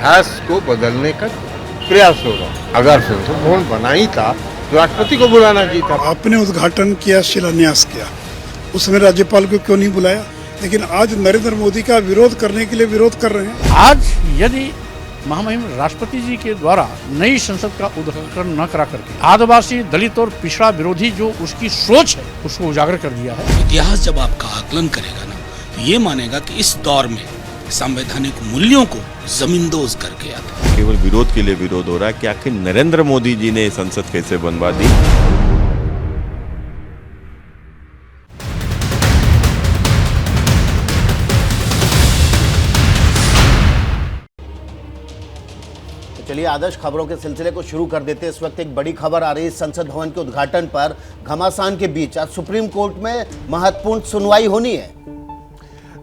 इतिहास को बदलने का प्रयास हो रहा। अगर संसद भवन बना ही था तो राष्ट्रपति को बुलाना चाहिए था। आपने उद्घाटन किया, शिलान्यास किया, उसमें राज्यपाल को क्यों नहीं बुलाया? लेकिन आज नरेंद्र मोदी का विरोध करने के लिए विरोध कर रहे हैं। आज यदि महामहिम राष्ट्रपति जी के द्वारा नई संसद का उद्घाटन न करा करके आदिवासी, दलित और पिछड़ा विरोधी जो उसकी सोच है उसको उजागर कर दिया है। इतिहास जब आपका आकलन करेगा ना तो ये मानेगा कि इस दौर में संवैधानिक मूल्यों को जमींदोज करके आता है। केवल विरोध के लिए विरोध हो रहा है कि आखिर नरेंद्र मोदी जी ने संसद कैसे बनवा दी। चलिए आदर्श खबरों के सिलसिले को शुरू कर देते हैं। इस वक्त एक बड़ी खबर आ रही है संसद भवन के उद्घाटन पर घमासान के बीच आज सुप्रीम कोर्ट में महत्वपूर्ण सुनवाई होनी है।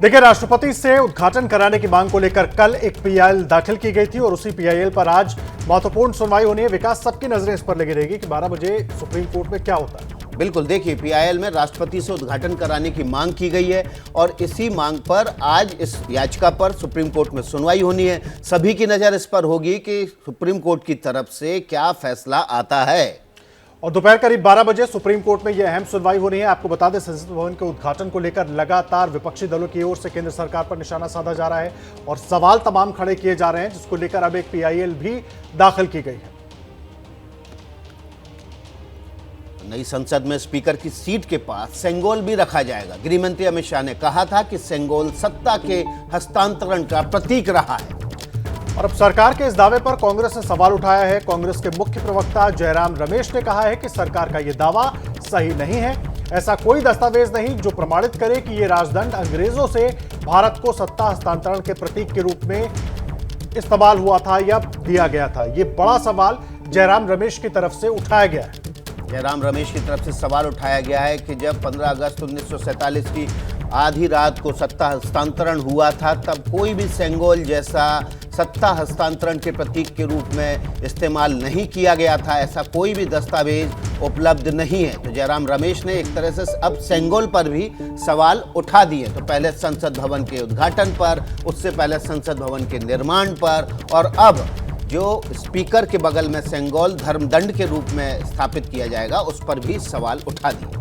देखिए, राष्ट्रपति से उद्घाटन कराने की मांग को लेकर कल एक पीआईएल दाखिल की गई थी और उसी पीआईएल पर आज महत्वपूर्ण सुनवाई होनी है। विकास, सबकी नजरें इस पर लगी रहेगी कि 12 बजे सुप्रीम कोर्ट में क्या होता है। बिल्कुल, देखिए पीआईएल में राष्ट्रपति से उद्घाटन कराने की मांग की गई है और इसी मांग पर आज इस याचिका पर सुप्रीम कोर्ट में सुनवाई होनी है। सभी की नजर इस पर होगी कि सुप्रीम कोर्ट की तरफ से क्या फैसला आता है। और दोपहर करीब 12 बजे सुप्रीम कोर्ट में यह अहम सुनवाई होनी है। आपको बता दें, संसद भवन के उद्घाटन को लेकर लगातार विपक्षी दलों की ओर से केंद्र सरकार पर निशाना साधा जा रहा है और सवाल तमाम खड़े किए जा रहे हैं, जिसको लेकर अब एक पीआईएल भी दाखिल की गई है। नई संसद में स्पीकर की सीट के पास सेंगोल भी रखा जाएगा। गृह मंत्री अमित शाह ने कहा था कि सेंगोल सत्ता के हस्तांतरण का प्रतीक रहा है। और अब सरकार के इस दावे पर कांग्रेस ने सवाल उठाया है। कांग्रेस के मुख्य प्रवक्ता जयराम रमेश ने कहा है कि सरकार का यह दावा सही नहीं है। ऐसा कोई दस्तावेज नहीं जो प्रमाणित करे कि यह राजदंड अंग्रेजों से भारत को सत्ता हस्तांतरण के प्रतीक के रूप में इस्तेमाल हुआ था या दिया गया था। यह बड़ा सवाल जयराम रमेश की तरफ से उठाया गया है। जयराम रमेश की तरफ से सवाल उठाया गया है कि जब 15 अगस्त 1947 की आधी रात को सत्ता हस्तांतरण हुआ था तब कोई भी सेंगोल जैसा सत्ता हस्तांतरण के प्रतीक के रूप में इस्तेमाल नहीं किया गया था। ऐसा कोई भी दस्तावेज उपलब्ध नहीं है। तो जयराम रमेश ने एक तरह से अब सेंगोल पर भी सवाल उठा दिए। तो पहले संसद भवन के उद्घाटन पर, उससे पहले संसद भवन के निर्माण पर और अब जो स्पीकर के बगल में सेंगोल धर्मदंड के रूप में स्थापित किया जाएगा उस पर भी सवाल उठा दिए।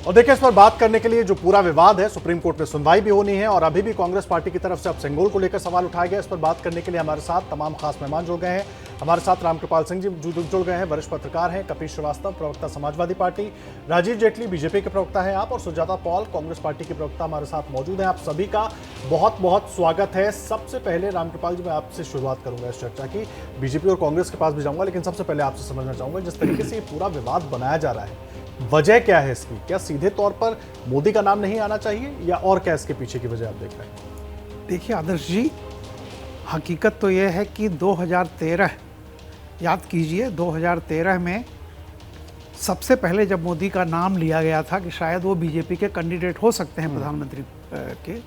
और देखिए, इस पर बात करने के लिए जो पूरा विवाद है, सुप्रीम कोर्ट में सुनवाई भी होनी है और अभी भी कांग्रेस पार्टी की तरफ से अब सेंगोल को लेकर सवाल उठाया गया। इस पर बात करने के लिए हमारे साथ तमाम खास मेहमान जुड़ गए हैं। हमारे साथ रामकृपाल सिंह जी जुड़ गए हैं, वरिष्ठ पत्रकार हैं, कपिल श्रीवास्तव प्रवक्ता समाजवादी पार्टी, राजीव जेटली बीजेपी के प्रवक्ता हैं आप, और सुजाता पॉल कांग्रेस पार्टी की प्रवक्ता हमारे साथ मौजूद हैं। आप सभी का बहुत बहुत स्वागत है। सबसे पहले रामकृपाल जी, मैं आपसे शुरुआत करूंगा इस चर्चा की। बीजेपी और कांग्रेस के पास भी जाऊंगा, लेकिन सबसे पहले आपसे समझना चाहूंगा जिस तरीके से ये पूरा विवाद बनाया जा रहा है, वजह क्या है इसकी? क्या सीधे तौर पर मोदी का नाम नहीं आना चाहिए या और क्या इसके पीछे की वजह आप देख रहे हैं? देखिए आदर्श जी, हकीकत तो यह है कि 2013, याद कीजिए 2013 में सबसे पहले जब मोदी का नाम लिया गया था कि शायद वो बीजेपी के कैंडिडेट हो सकते हैं प्रधानमंत्री के,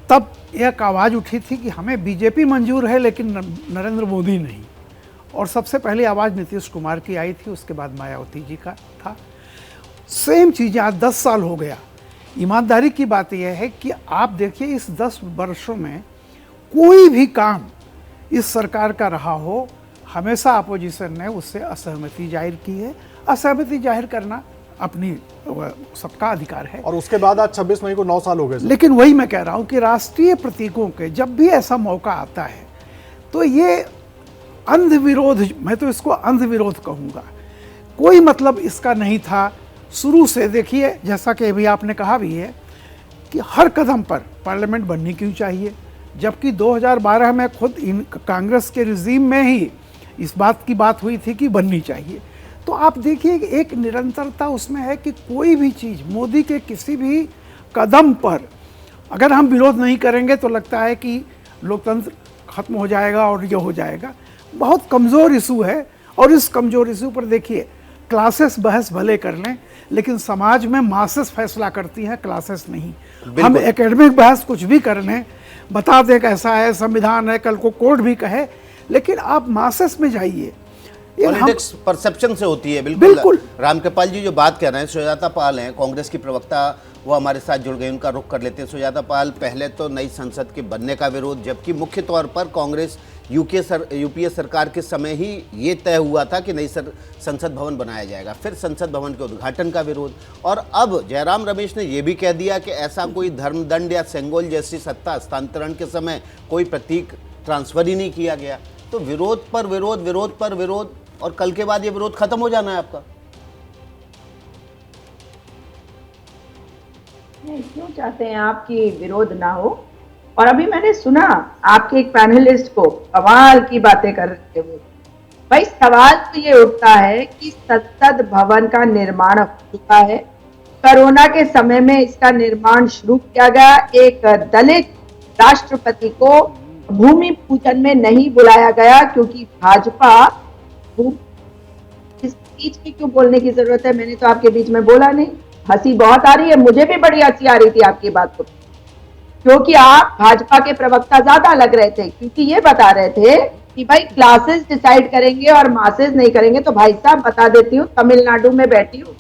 तब एक आवाज़ उठी थी कि हमें बीजेपी मंजूर है लेकिन नरेंद्र मोदी नहीं। और सबसे पहले आवाज़ नीतीश कुमार की आई थी, उसके बाद मायावती जी का था। सेम चीज़ें आज 10 साल हो गया। ईमानदारी की बात यह है कि आप देखिए इस 10 वर्षों में कोई भी काम इस सरकार का रहा हो, हमेशा अपोजिशन ने उससे असहमति जाहिर की है। असहमति जाहिर करना अपनी सबका अधिकार है। और उसके बाद आज 26 मई को 9 साल हो गए। लेकिन वही मैं कह रहा हूँ कि राष्ट्रीय प्रतीकों के जब भी ऐसा मौका आता है तो ये अंध विरोध, मैं तो इसको अंध विरोध कहूँगा, कोई मतलब इसका नहीं था शुरू से। देखिए, जैसा कि अभी आपने कहा भी है कि हर कदम पर पार्लियामेंट बननी क्यों चाहिए, जबकि 2012 में खुद कांग्रेस के रिजीम में ही इस बात की बात हुई थी कि बननी चाहिए। तो आप देखिए एक निरंतरता उसमें है कि कोई भी चीज़ मोदी के किसी भी कदम पर अगर हम विरोध नहीं करेंगे तो लगता है कि लोकतंत्र खत्म हो जाएगा और ये हो जाएगा। बहुत कमज़ोर इशू है और इस कमज़ोर इशू पर देखिए क्लासेस बहस भले कर लें, लेकिन समाज में मासेस फैसला करती हैं, क्लासेस नहीं। हम एकेडमिक बहस कुछ भी कर लें, बता दें कि ऐसा है, संविधान है, कल को कोर्ट भी कहे, लेकिन आप मासेस में जाइए, ये हम- पॉलिटिक्स परसेप्शन से होती है। बिल्कुल, बिल्कुल। रामकृपाल जी जो बात कर रहे हैं, सुजाता पाल हैं कांग्रेस की प्रवक्ता, वो हमारे साथ जुड़ गए, उनका रुख कर लेते हैं। सुजाता पाल, पहले तो नई संसद के बनने का विरोध, जबकि मुख्य तौर पर कांग्रेस यूपीए सरकार के समय ही ये तय हुआ था कि नई संसद भवन बनाया जाएगा, फिर संसद भवन के उद्घाटन का विरोध, और अब जयराम रमेश ने यह भी कह दिया कि ऐसा कोई धर्मदंड या सेंगोल जैसी सत्ता हस्तांतरण के समय कोई प्रतीक ट्रांसफर ही नहीं किया गया। तो विरोध पर विरोध, विरोध पर विरोध, और कल के बाद ये विरोध खत्म हो जाना है आपका। नहीं, क्यों चाहते हैं आप कि विरोध ना हो? और अभी मैंने सुना आपके एक पैनलिस्ट को कमाल की बातें कर रहे थे। भाई सवाल तो ये उठता है कि संसद भवन का निर्माण हो चुका है, कोरोना के समय में इसका निर्माण शुरू किया गया, एक दलित राष्ट्रपति को भूमि पूजन में नहीं बुलाया गया क्योंकि भाजपा, इस बीच में क्यों बोलने की जरूरत है, मैंने तो आपके बीच में बोला नहीं। हंसी बहुत आ रही है, मुझे भी बड़ी हंसी आ रही थी आपकी बात को, क्योंकि आप भाजपा के प्रवक्ता ज्यादा लग रहे थे, क्योंकि ये बता रहे थे कि भाई क्लासेस डिसाइड करेंगे और मासेस नहीं करेंगे। तो भाई साहब बता देती हूँ, तमिलनाडु में बैठी हूँ,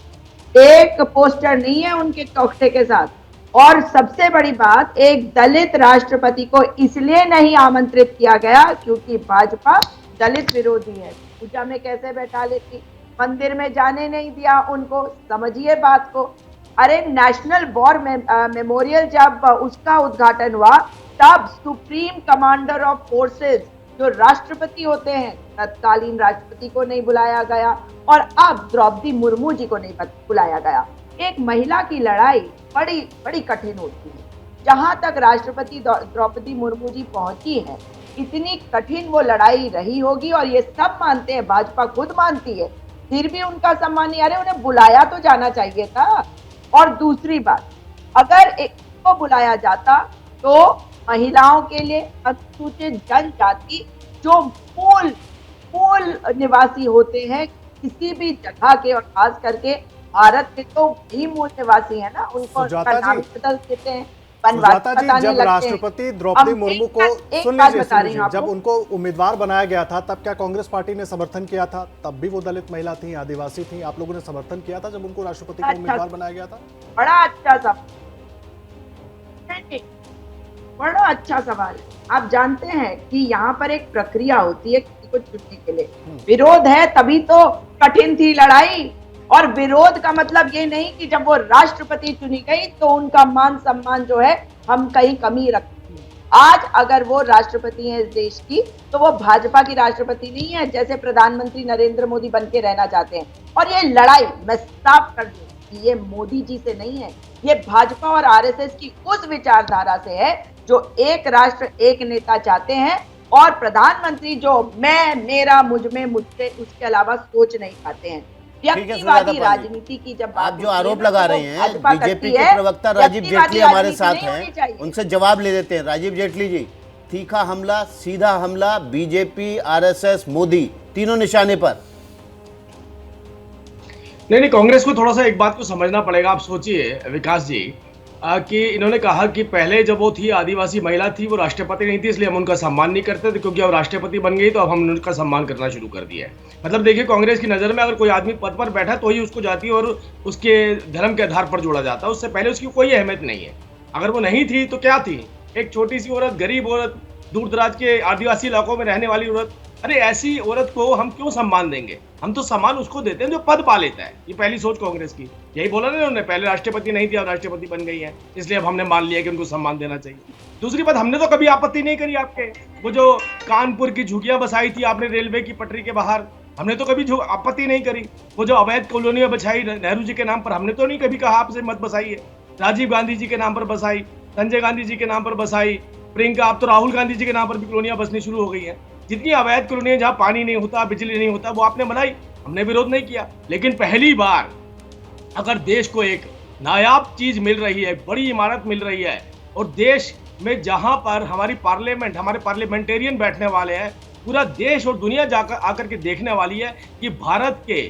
एक पोस्टर नहीं है उनके तख्ते के साथ। और सबसे बड़ी बात, एक दलित राष्ट्रपति को इसलिए नहीं आमंत्रित किया गया क्योंकि भाजपा दलित विरोधी है। पूजा में कैसे बैठा लेती, मंदिर में जाने नहीं दिया उनको, समझिए बात को। अरे नेशनल वॉर मेमोरियल जब उसका उद्घाटन हुआ, तब सुप्रीम कमांडर ऑफ फोर्सेस जो राष्ट्रपति होते हैं, तत्कालीन राष्ट्रपति को नहीं बुलाया गया, और अब द्रौपदी मुर्मू जी को नहीं बुलाया गया। एक महिला की लड़ाई बड़ी बड़ी कठिन होती है। जहां तक राष्ट्रपति द्रौपदी मुर्मू जी पहुंची है, इतनी कठिन वो लड़ाई रही होगी, और ये सब मानते हैं, भाजपा खुद मानती है, फिर भी उनका सम्मान नहीं। अरे उन्हें बुलाया तो जाना चाहिए था। और दूसरी बात, अगर एक को बुलाया जाता तो महिलाओं के लिए, अनुसूचित जनजाति जो मूल निवासी होते हैं किसी भी जगह के, और खास करके भारत के तो वही मूल निवासी है ना, उनको उनका नाम बदल देते हैं, सुजाता जी, जब राष्ट्रपति द्रौपदी मुर्मू को, सुन लीजिए, जब उनको उम्मीदवार बनाया गया था, तब क्या कांग्रेस पार्टी ने समर्थन किया था? तब भी वो दलित महिला थी, आदिवासी थी, आप लोगों ने समर्थन किया था जब उनको राष्ट्रपति का उम्मीदवार बनाया गया था? बड़ा अच्छा सवाल, बड़ा अच्छा सवाल है। आप जानते हैं कि यहाँ पर एक प्रक्रिया होती है किसी को चुनने के लिए, विरोध है तभी तो कठिन थी लड़ाई। और विरोध का मतलब ये नहीं कि जब वो राष्ट्रपति चुनी गई तो उनका मान सम्मान जो है हम कहीं कमी रखते हैं। आज अगर वो राष्ट्रपति है इस देश की, तो वो भाजपा की राष्ट्रपति नहीं है, जैसे प्रधानमंत्री नरेंद्र मोदी बन के रहना चाहते हैं। और ये लड़ाई मैं साफ कर दूं, ये मोदी जी से नहीं है, ये भाजपा और आरएसएस की उस विचारधारा से है जो एक राष्ट्र एक नेता चाहते हैं, और प्रधानमंत्री जो मैं, मेरा, मुझ में, मुझसे, उसके अलावा सोच नहीं पाते हैं। व्यक्तिवादी राजनीति की जब आप जो आरोप लगा रहे हैं, बीजेपी के प्रवक्ता राजीव जेटली हमारे साथ हैं, उनसे जवाब ले देते हैं। राजीव जेटली जी, तीखा हमला, सीधा हमला, बीजेपी, आरएसएस, मोदी, तीनों निशाने पर। नहीं, कांग्रेस को थोड़ा सा एक बात को समझना पड़ेगा। आप सोचिए विकास जी, कि इन्होंने कहा कि पहले जब वो थी आदिवासी महिला थी, वो राष्ट्रपति नहीं थी, इसलिए हम उनका सम्मान नहीं करते थे, क्योंकि अब राष्ट्रपति बन गई तो अब हम उनका सम्मान करना शुरू कर दिया है। मतलब देखिए, कांग्रेस की नज़र में अगर कोई आदमी पद पर बैठा तो ही उसको जाति और उसके धर्म के आधार पर जोड़ा जाता है, उससे पहले उसकी कोई अहमियत नहीं है। अगर वो नहीं थी तो क्या थी? एक छोटी सी औरत, गरीब औरत, दूर दराज के आदिवासी इलाकों में रहने वाली औरत। अरे ऐसी औरत को हम क्यों सम्मान देंगे? हम तो सम्मान उसको देते हैं जो पद पा लेता है। ये पहली सोच कांग्रेस की, यही बोला ना उन्होंने, पहले राष्ट्रपति नहीं थी, अब राष्ट्रपति बन गई है, इसलिए अब हमने मान लिया कि उनको सम्मान देना चाहिए। दूसरी बात, हमने तो कभी आपत्ति नहीं करी आपके वो जो कानपुर की झुग्गियां बसाई थी आपने रेलवे की पटरी के बाहर, हमने तो कभी आपत्ति नहीं करी। वो जो अवैध कॉलोनियां बसाई नेहरू जी के नाम पर, हमने तो नहीं कभी कहा आपसे मत बसाइए। राजीव गांधी जी के नाम पर बसाई, संजय गांधी जी के नाम पर बसाई, प्रियंका, अब तो राहुल गांधी जी के नाम पर भी कॉलोनियां बसनी शुरू हो गई है। जितनी अवैध कॉलोनियां जहां पानी नहीं होता, बिजली नहीं होता, वो आपने बनाई, हमने विरोध नहीं किया। लेकिन पहली बार अगर देश को एक नायाब चीज मिल रही है, बड़ी इमारत मिल रही है, और देश में जहां पर हमारी पार्लियामेंट, हमारे पार्लियामेंटेरियन बैठने वाले हैं, पूरा देश और दुनिया जाकर आकर के देखने वाली है कि भारत के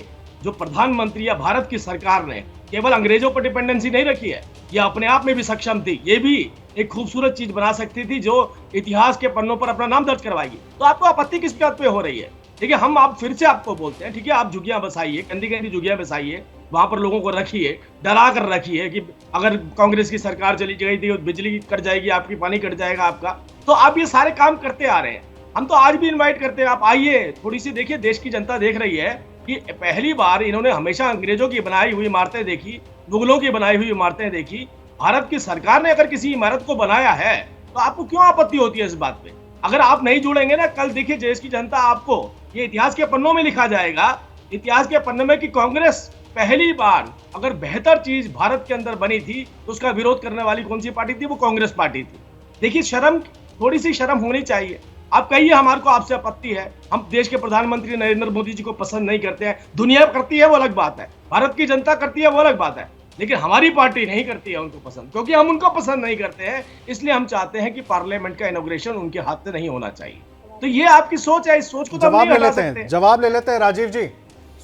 जो प्रधानमंत्री या भारत की सरकार ने केवल अंग्रेजों पर डिपेंडेंसी नहीं रखी है, ये अपने आप में भी सक्षम थी, ये भी एक खूबसूरत चीज बना सकती थी जो इतिहास के पन्नों पर अपना नाम दर्ज करवाएगी। तो आपको आपत्ति किस बात पे हो रही है? देखिए हम आप फिर से आपको बोलते हैं, ठीक है, आप झुग्गियां बसाइए, गंदी गंदी झुग्गियां बसाइए, वहां पर लोगों को रखिए, डरा कर रखिए कि अगर कांग्रेस की सरकार चली गई थी बिजली कट जाएगी आपकी, पानी कट जाएगा आपका। तो आप ये सारे काम करते आ रहे हैं, हम तो आज भी इन्वाइट करते हैं, आप आइए, थोड़ी सी देखिए, देश की जनता देख रही है कि पहली बार इन्होंने हमेशा अंग्रेजों की बनाई हुई इमारतें देखी, मुगलों की बनाई हुई इमारतें देखी। भारत की सरकार ने अगर किसी इमारत को बनाया है तो आपको क्यों आपत्ति होती है इस बात पे? अगर आप नहीं जुड़ेंगे ना, कल देखिए देश की जनता आपको, ये इतिहास के पन्नों में लिखा जाएगा, इतिहास के पन्ने में, कि कांग्रेस पहली बार अगर बेहतर चीज भारत के अंदर बनी थी तो उसका विरोध करने वाली कौन सी पार्टी थी? वो कांग्रेस पार्टी थी। देखिए शर्म, थोड़ी सी शर्म होनी चाहिए। आप कहिए हमारे को आपसे आपत्ति है, हम देश के प्रधानमंत्री नरेंद्र मोदी जी को पसंद नहीं करते हैं, दुनिया करती है वो अलग बात है, भारत की जनता करती है वो अलग बात है, लेकिन हमारी पार्टी नहीं करती है उनको पसंद, क्योंकि हम उनको पसंद नहीं करते हैं। इसलिए हम चाहते हैं कि पार्लियामेंट का इनॉग्रेशन उनके हाथ से नहीं होना चाहिए। तो ये आपकी सोच है, इस सोच को तो जवाब ले लेते हैं, जवाब ले लेते हैं राजीव जी।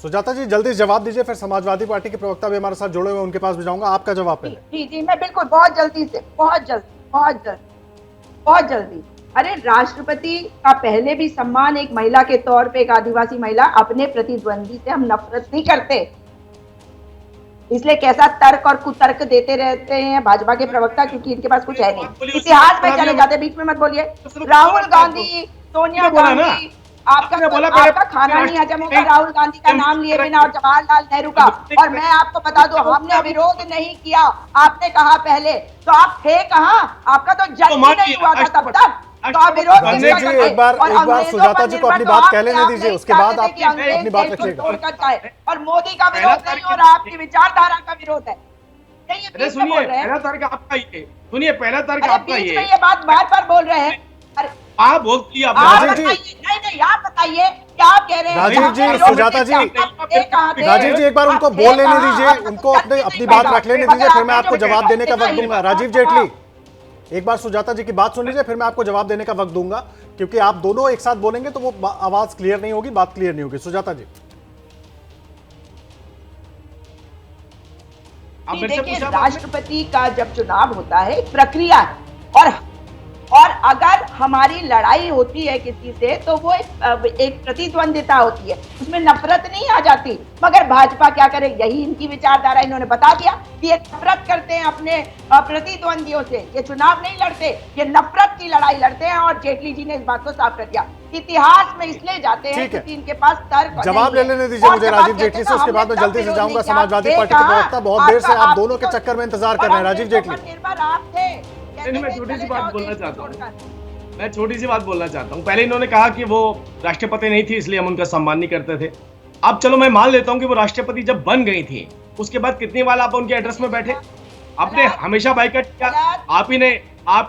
सुजाता जी जल्दी जवाब दीजिए, फिर समाजवादी पार्टी के प्रवक्ता भी हमारे साथ जुड़े हुए, उनके पास भी जाऊंगा। आपका जवाब पहले। जी जी, मैं बिल्कुल बहुत जल्दी से, बहुत जल्दी। अरे राष्ट्रपति का पहले भी सम्मान एक महिला के तौर पे, एक आदिवासी महिला, अपने प्रतिद्वंदी से हम नफरत नहीं करते। इसलिए कैसा तर्क और कुतर्क देते रहते हैं भाजपा के प्रवक्ता, क्योंकि इनके पास कुछ है नहीं। इतिहास में चले जाते, बीच में मत बोलिए। राहुल गांधी, सोनिया गांधी, आपका खाना नहीं हजम होगा राहुल गांधी का नाम लिए बिना और जवाहरलाल नेहरू का। और मैं आपको बता दूं, हमने विरोध नहीं किया, आपने कहा पहले, तो आप थे कहाँ? आपका तो जन्म ही नहीं हुआ था तब तक, तो आप विरोध रंजीत जी एक बार सुजाता जी को अपनी बात कह लेने दीजिए, उसके बाद आप अपनी बात रखिएगा। और मोदी का विरोध नहीं हो रहा, आपकी विचारधारा का विरोध है। अरे सुनिए, पहला तर्क आपका ये, सुनिए पहला तर्क आपका ये बात बार बार बोल रहे हैं। आप बोलती है, नहीं आप बताइए क्या आप कह रहे हैं? राजीव जी, सुजाता जी, राजीव जी एक बार उनको बोल लेने दीजिए, उनको अपनी बात रख लेने दीजिए, फिर मैं आपको जवाब देने का वक्त दूंगा। राजीव जेटली, एक बार सुजाता जी की बात सुन लीजिए, फिर मैं आपको जवाब देने का वक्त दूंगा, क्योंकि आप दोनों एक साथ बोलेंगे तो वो आवाज क्लियर नहीं होगी, बात क्लियर नहीं होगी। सुजाता जी देखिए, राष्ट्रपति का जब चुनाव होता है एक प्रक्रिया है, और अगर हमारी लड़ाई होती है किसी से तो वो एक प्रतिद्वंदिता होती है, उसमें नफरत नहीं आ जाती। मगर भाजपा क्या करे, यही इनकी विचारधारा, इन्होंने बता दिया कि ये नफरत करते हैं अपने प्रतिद्वंदियों से, ये चुनाव नहीं लड़ते, ये नफरत की लड़ाई लड़ते हैं। और जेटली जी ने इस बात को साफ कर दिया। इतिहास में इसलिए जाते हैं क्योंकि इनके पास तर्क। जवाब ले लेने दीजिए मुझे राजीव जेटली से, उसके बाद मैं जल्दी से जाऊंगा समाजवादी पार्टी के प्रवक्ता। बहुत देर से आप दोनों के चक्कर में इंतजार कर रहे हैं। राजीव जेटली, निर्भर आप थे। मैं छोटी सी बात बोलना चाहता हूँ, पहले इन्होंने कहा कि वो राष्ट्रपति नहीं थी इसलिए हम उनका सम्मान नहीं करते थे। अब चलो मैं मान लेता हूँ कि वो राष्ट्रपति जब बन गई थी, उसके बाद कितनी बार आप उनके एड्रेस में बैठे? आपने हमेशा बाइकआउट किया। आप ही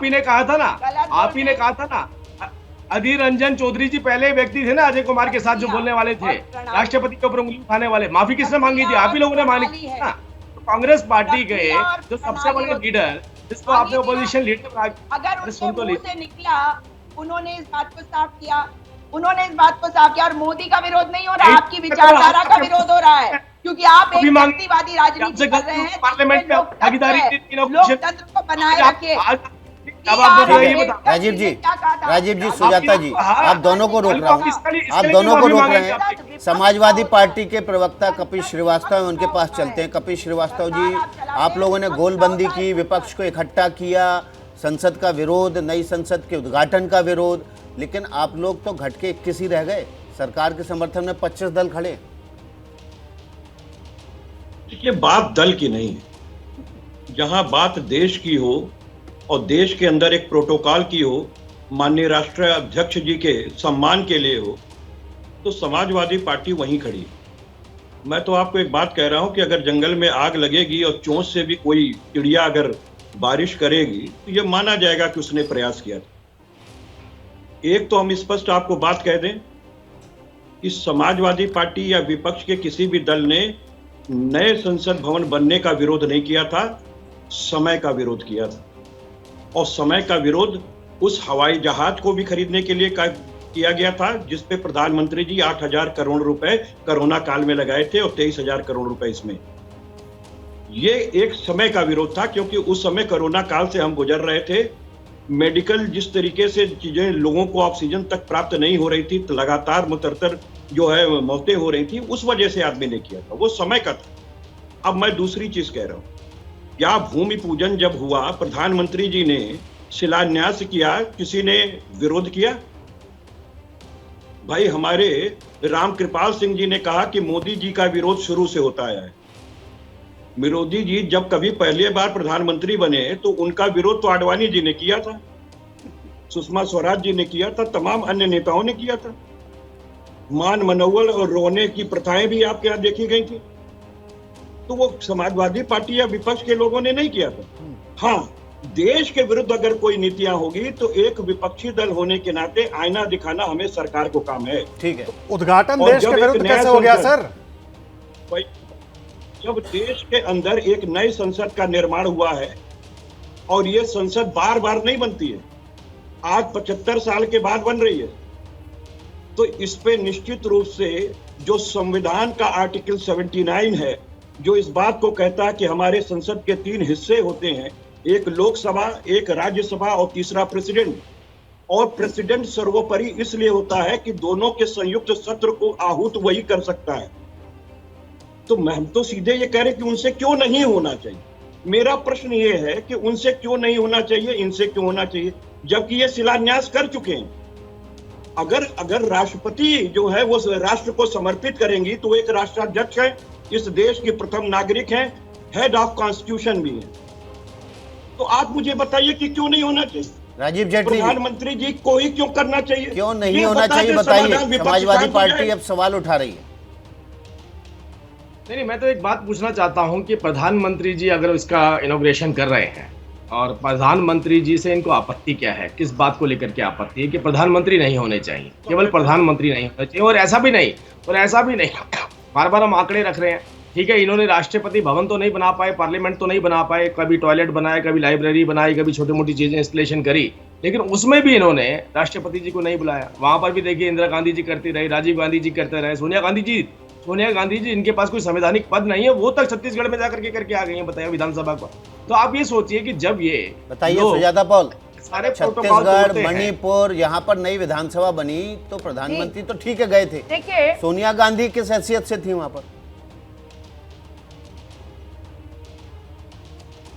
ने कहा था ना, अधीर रंजन चौधरी जी पहले व्यक्ति थे ना अजय कुमार के साथ जो बोलने वाले थे, राष्ट्रपति के ऊपर उंगली उठाने वाले। माफी किसने मांगी थी? आप ही लोगों ने मांगी थी ना। कांग्रेस पार्टी के जो सबसे बड़े लीडर, जिसको आपने ऑपोजिशन लीडर, अगर उनके मुंह से निकला, उन्होंने इस बात को साफ किया, और मोदी का विरोध नहीं हो रहा, आपकी विचारधारा का विरोध हो रहा है, क्योंकि आप एक व्यक्तिवादी राजनीति कर रहे हैं। पार्लियामेंट में भागीदारी, लोकतंत्र को बनाए रखिए। राजीव जी, सुजाता जी, आप दोनों को रोक रहे हैं। समाजवादी पार्टी के प्रवक्ता कपिल श्रीवास्तव, उनके पास चलते हैं। कपिल श्रीवास्तव जी, आप लोगों ने गोलबंदी की, विपक्ष को इकट्ठा किया, संसद का विरोध, नई संसद के उद्घाटन का विरोध, लेकिन आप लोग तो घटके 21 ही रह गए, सरकार के समर्थन में 25 दल खड़े। देखिए, बात दल की नहीं है, जहां बात देश की हो और देश के अंदर एक प्रोटोकॉल की हो, माननीय राष्ट्रीय अध्यक्ष जी के सम्मान के लिए हो, तो समाजवादी पार्टी वहीं खड़ी है। मैं तो आपको एक बात कह रहा हूं कि अगर जंगल में आग लगेगी और चोंच से भी कोई चिड़िया अगर बारिश करेगी तो यह माना जाएगा कि उसने प्रयास किया था। एक तो हम स्पष्ट आपको बात कह दें कि समाजवादी पार्टी या विपक्ष के किसी भी दल ने नए संसद भवन बनने का विरोध नहीं किया था, समय का विरोध किया था। और समय का विरोध उस हवाई जहाज को भी खरीदने के लिए किया गया था जिस पे प्रधानमंत्री जी 8,000 करोड़ रुपए कोरोना काल में लगाए थे और 23,000 करोड़ रुपए इसमें। ये एक समय का विरोध था, क्योंकि उस समय कोरोना काल से हम गुजर रहे थे मेडिकल जिस तरीके से चीजें लोगों को ऑक्सीजन तक प्राप्त नहीं हो रही थी, तो लगातार मुतरतर जो है मौतें हो रही थी, उस वजह से आदमी ने किया था, वो समय का था। अब मैं दूसरी चीज कह रहा हूं, क्या भूमि पूजन जब हुआ, प्रधानमंत्री जी ने शिलान्यास किया, किसी ने विरोध किया? भाई हमारे रामकृपाल सिंह जी ने कहा कि मोदी जी का विरोध शुरू से होता आया है। मोदी जी जब कभी पहली बार प्रधानमंत्री बने तो उनका विरोध तो आडवाणी जी ने किया था, सुषमा स्वराज जी ने किया था, तमाम अन्य नेताओं ने किया था। मान मनोवल और रोने की प्रथाएं भी आपके यहाँ देखी गई थी, तो वो समाजवादी पार्टी या विपक्ष के लोगों ने नहीं किया था। हाँ, देश के विरुद्ध अगर कोई नीतियां होगी तो एक विपक्षी दल होने के नाते आईना दिखाना हमें सरकार को काम है। ठीक है, उद्घाटन देश के विरुद्ध कैसे हो गया सर? भाई जब देश के अंदर एक नई संसद का निर्माण हुआ है, और ये संसद बार बार नहीं बनती है, आज 75 साल के बाद बन रही है, तो इस पे निश्चित रूप से जो संविधान का आर्टिकल 79 है, जो इस बात को कहता है कि हमारे संसद के 3 हिस्से होते हैं, एक लोकसभा, एक राज्यसभा और तीसरा प्रेसिडेंट, और प्रेसिडेंट सर्वोपरि इसलिए होता है कि दोनों के संयुक्त सत्र को आहूत वही कर सकता है। तो हम तो सीधे ये कह रहे कि उनसे क्यों नहीं होना चाहिए। मेरा प्रश्न ये है कि उनसे क्यों नहीं होना चाहिए, इनसे क्यों होना चाहिए, जबकि ये शिलान्यास कर चुके हैं। अगर राष्ट्रपति जो है वो राष्ट्र को समर्पित करेंगी तो एक राष्ट्राध्यक्ष है, इस देश की प्रथम नागरिक हैं, हेड ऑफ कॉन्स्टिट्यूशन भी है। तो आप मुझे बताइए कि क्यों नहीं होना चाहिए। राजीव जेटली, प्रधानमंत्री जी को ही क्यों करना चाहिए, क्यों नहीं होना चाहिए बताइए। समाजवादी पार्टी अब सवाल उठा रही है। नहीं, मैं तो एक बात पूछना चाहता हूं कि प्रधानमंत्री जी अगर इसका इनॉग्रेशन कर रहे हैं, और प्रधानमंत्री जी से इनको आपत्ति क्या है, किस बात को लेकर के आपत्ति है कि प्रधानमंत्री नहीं होने चाहिए, केवल प्रधानमंत्री नहीं होना चाहिए। और ऐसा भी नहीं बार बार हम आंकड़े रख रहे हैं। ठीक है, इन्होंने राष्ट्रपति भवन तो नहीं बना पाए, पार्लियामेंट तो नहीं बना पाए, कभी टॉयलेट बनाए, कभी लाइब्रेरी बनाई, कभी छोटी मोटी चीजें इंस्टॉलेशन करी, लेकिन उसमें भी इन्होंने राष्ट्रपति जी को नहीं बुलाया। वहां पर भी देखिए, इंदिरा गांधी जी करती रही, राजीव गांधी जी करते रहे, सोनिया गांधी जी इनके पास कोई संवैधानिक पद नहीं है, वो तक छत्तीसगढ़ में जाकर के करके आ गई है, बताइए विधानसभा को। तो आप ये सोचिए कि जब ये बताइए सुजाता पॉल, सारे छत्तीसगढ़, मणिपुर, यहाँ पर नई विधानसभा बनी तो प्रधानमंत्री तो ठीक है गए थे, सोनिया गांधी किस हैसियत से थी वहां पर?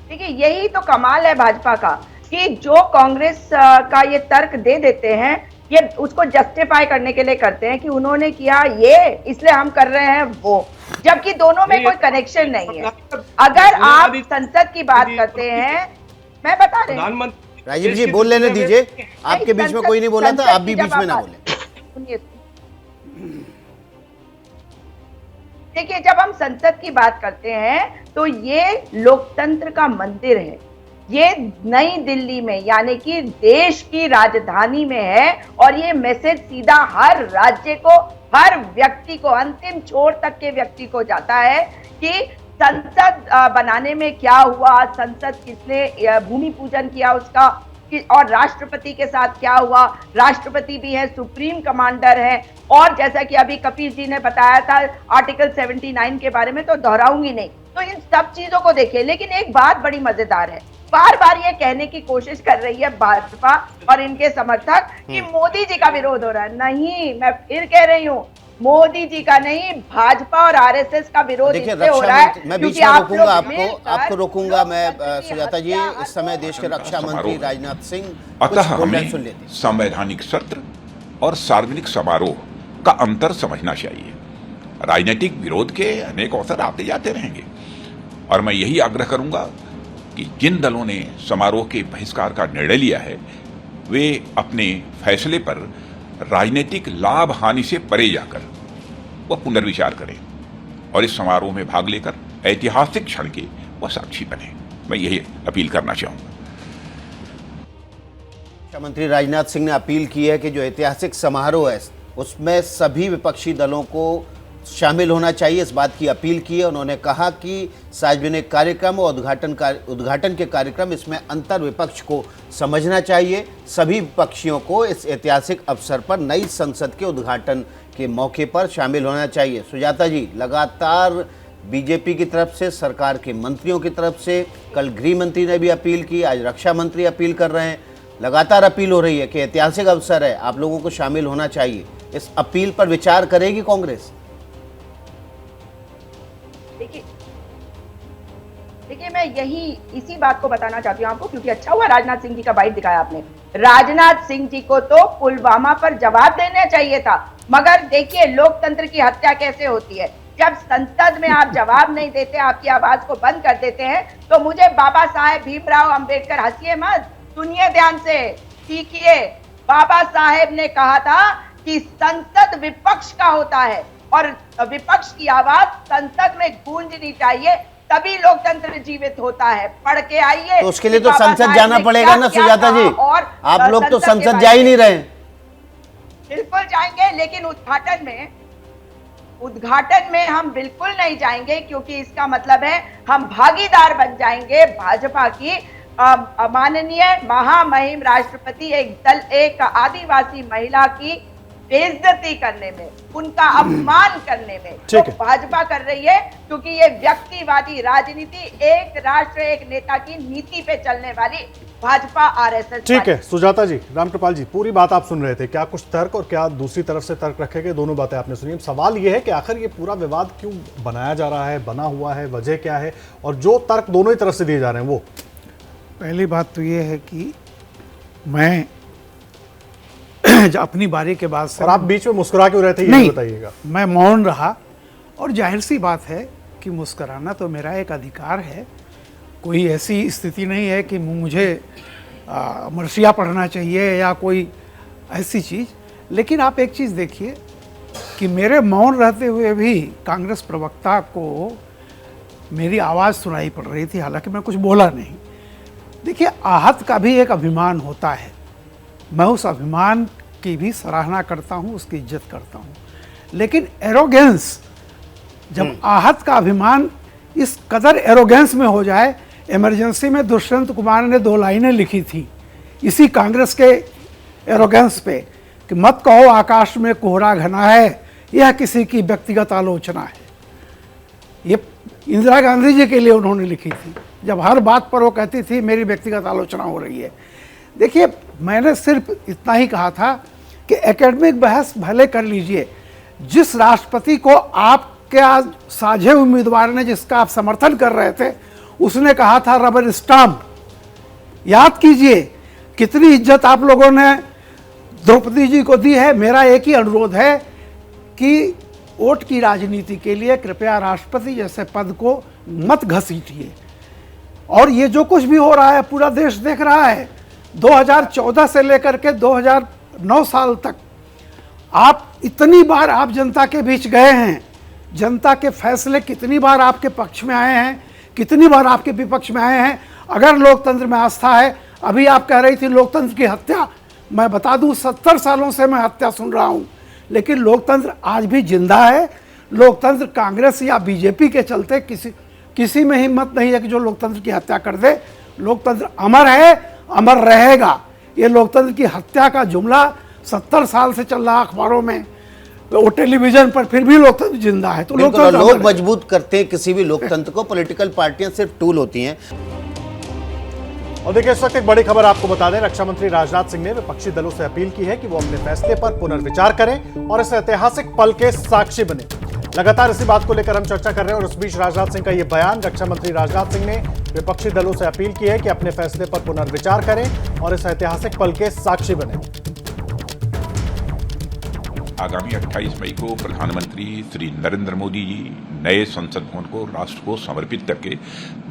देखिए, यही तो कमाल है भाजपा का कि जो कांग्रेस का ये तर्क दे देते हैं, ये उसको जस्टिफाई करने के लिए करते हैं कि उन्होंने किया ये इसलिए हम कर रहे हैं वो, जबकि दोनों में कोई कनेक्शन नहीं है। अगर आप संसद की बात करते हैं, मैं बता रही हूँ, राजीव जी बोल लेने दीजिए, आपके बीच में कोई नहीं बोला था, आप भी बीच में ना बोले। सुनिए, देखिए, जब हम संसद की बात करते हैं तो ये लोकतंत्र का मंदिर है, ये नई दिल्ली में यानी कि देश की राजधानी में है, और ये मैसेज सीधा हर राज्य को, हर व्यक्ति को, अंतिम छोर तक के व्यक्ति को जाता है कि संसद बनाने में क्या हुआ, संसद किसने भूमि पूजन किया उसका, और राष्ट्रपति के साथ क्या हुआ। राष्ट्रपति भी है, सुप्रीम कमांडर है, और जैसा कि अभी कपिल जी ने बताया था आर्टिकल 79 के बारे में, तो दोहराऊंगी नहीं। तो इन सब चीजों को देखिए, लेकिन एक बात बड़ी मजेदार है, बार बार ये कहने की कोशिश कर रही है भाजपा और इनके समर्थक कि मोदी जी का विरोध हो रहा है। नहीं, मैं फिर कह रही हूँ, मोदी जी का नहीं, भाजपा और आरएसएस का विरोध इससे हो रहा है। मैं बीच में रोकूंगा आपको रोकूंगा मैं। सुजाता जी, इस समय देश के रक्षा मंत्री राजनाथ सिंह, अतः हमें संवैधानिक सत्र और सार्वजनिक समारोह का अंतर समझना चाहिए। राजनीतिक विरोध के अनेक अवसर आते जाते रहेंगे, और मैं यही आग्रह करूंगा कि जिन दलों ने समारोह के बहिष्कार का निर्णय लिया है, वे अपने फैसले पर राजनीतिक लाभ हानि से परे जाकर वह पुनर्विचार करें और इस समारोह में भाग लेकर ऐतिहासिक क्षण के वह साक्षी बने। मैं यही अपील करना चाहूंगा। रक्षा मंत्री राजनाथ सिंह ने अपील की है कि जो ऐतिहासिक समारोह है उसमें सभी विपक्षी दलों को शामिल होना चाहिए, इस बात की अपील की है। उन्होंने कहा कि सार्वजनिक कार्यक्रम और उद्घाटन के कार्यक्रम, इसमें अंतर विपक्ष को समझना चाहिए। सभी विपक्षियों को इस ऐतिहासिक अवसर पर नई संसद के उद्घाटन के मौके पर शामिल होना चाहिए। सुजाता जी, लगातार बीजेपी की तरफ से, सरकार के मंत्रियों की तरफ से, कल गृह मंत्री ने भी अपील की, आज रक्षा मंत्री अपील कर रहे हैं, लगातार अपील हो रही है कि ऐतिहासिक अवसर है, आप लोगों को शामिल होना चाहिए। इस अपील पर विचार करेगी कांग्रेस? देखिए मैं इसी बात को बताना चाहती हूँ आपको, क्योंकि अच्छा हुआ राजनाथ सिंह जी का बाइट दिखाया आपने। राजनाथ सिंह जी को तो पुलवामा पर जवाब देना चाहिए था, मगर देखिए लोकतंत्र की हत्या कैसे होती है। जब संसद में आप जवाब नहीं देते, आपकी आवाज को बंद कर देते हैं, तो मुझे बाबा साहेब भीमराव अंबेडकर, हंसिए मत, सुनिए ध्यान से, सीखिए। बाबा साहेब ने कहा था कि संसद विपक्ष का होता है और विपक्ष की आवाज संसद में गूंजनी चाहिए, तभी लोकतंत्र जीवित होता है। पढ़ के आइए। तो उसके लिए तो संसद जाना पड़ेगा ना सुजाता जी, और आप लोग तो संसद जा ही नहीं रहे। बिल्कुल जाएंगे, लेकिन उद्घाटन में हम बिल्कुल नहीं जाएंगे, क्योंकि इसका मतलब है हम भागीदार बन जाएंगे भाजपा की माननीय महामहिम राष्ट्रपति एक आदिवासी महिला की बेइज्जती करने में, उनका अपमान करने में तो भाजपा कर रही है, क्योंकि ये व्यक्तिवादी राजनीति, एक राष्ट्र एक नेता की नीति पे चलने वाली भाजपा आरएसएस। ठीक है सुजाता जी, रामकृपाल जी, पूरी बात आप सुन रहे थे, क्या कुछ तर्क और क्या दूसरी तरफ से तर्क रखे गए, दोनों बातें आपने सुनी। सवाल ये है कि आखिर ये पूरा विवाद क्यों बनाया जा रहा है, बना हुआ है, वजह क्या है, और जो तर्क दोनों ही तरफ से दिए जा रहे हैं वो? पहली बात तो ये है कि मैं अपनी बारी के बाद से, और आप बीच में मुस्कुरा क्यों रहे थे ये बताइएगा। मैं मौन रहा, और जाहिर सी बात है कि मुस्कुराना तो मेरा एक अधिकार है, कोई ऐसी स्थिति नहीं है कि मुझे मर्सिया पढ़ना चाहिए या कोई ऐसी चीज़। लेकिन आप एक चीज़ देखिए कि मेरे मौन रहते हुए भी कांग्रेस प्रवक्ता को मेरी आवाज़ सुनाई पड़ रही थी, हालांकि मैं कुछ बोला नहीं। देखिए आहत का भी एक अभिमान होता है, मैं उस अभिमान की भी सराहना करता हूँ, उसकी इज्जत करता हूँ, लेकिन एरोगेंस, जब आहत का अभिमान इस कदर एरोगेंस में हो जाए। इमरजेंसी में दुष्यंत कुमार ने 2 लाइनें लिखी थी इसी कांग्रेस के एरोगेंस पे कि मत कहो आकाश में कोहरा घना है, यह किसी की व्यक्तिगत आलोचना है। ये इंदिरा गांधी जी के लिए उन्होंने लिखी थी, जब हर बात पर वो कहती थी मेरी व्यक्तिगत आलोचना हो रही है। देखिए मैंने सिर्फ इतना ही कहा था कि एकेडमिक बहस भले कर लीजिए, जिस राष्ट्रपति को आपके आज साझे उम्मीदवार ने, जिसका आप समर्थन कर रहे थे, उसने कहा था रबर स्टाम्प। याद कीजिए कितनी इज्जत आप लोगों ने द्रौपदी जी को दी है। मेरा एक ही अनुरोध है कि वोट की राजनीति के लिए कृपया राष्ट्रपति जैसे पद को मत घसीटिए। और ये जो कुछ भी हो रहा है पूरा देश देख रहा है। 2014 से लेकर के 2009 साल तक आप इतनी बार आप जनता के बीच गए हैं, जनता के फैसले कितनी बार आपके पक्ष में आए हैं, कितनी बार आपके विपक्ष में आए हैं। अगर लोकतंत्र में आस्था है, अभी आप कह रही थी लोकतंत्र की हत्या, मैं बता दूं 70 सालों से मैं हत्या सुन रहा हूं, लेकिन लोकतंत्र आज भी जिंदा है। लोकतंत्र कांग्रेस या बीजेपी के चलते किसी में हिम्मत नहीं है कि जो लोकतंत्र की हत्या कर दे। लोकतंत्र अमर है, अमर रहेगा। ये लोकतंत्र की हत्या का जुमला 70 साल से चल रहा अखबारों में, वो टेलीविजन पर, फिर भी लोकतंत्र जिंदा है। तो लोकतंत्र लोग मजबूत करते हैं किसी भी लोकतंत्र को, पॉलिटिकल पार्टियां सिर्फ टूल होती हैं। और देखिए इस वक्त एक बड़ी खबर आपको बता दें, रक्षा मंत्री राजनाथ सिंह ने विपक्षी दलों से अपील की है कि वो अपने फैसले पर पुनर्विचार करें और इस ऐतिहासिक पल के साक्षी बने। लगातार इसी बात को लेकर हम चर्चा कर रहे हैं और इस बीच राजनाथ सिंह का ये बयान, रक्षा मंत्री राजनाथ सिंह ने विपक्षी दलों से अपील की है कि अपने फैसले पर पुनर्विचार करें और इस ऐतिहासिक पल के साक्षी बने। आगामी 28 मई को प्रधानमंत्री श्री नरेंद्र मोदी जी नए संसद भवन को राष्ट्र को समर्पित करके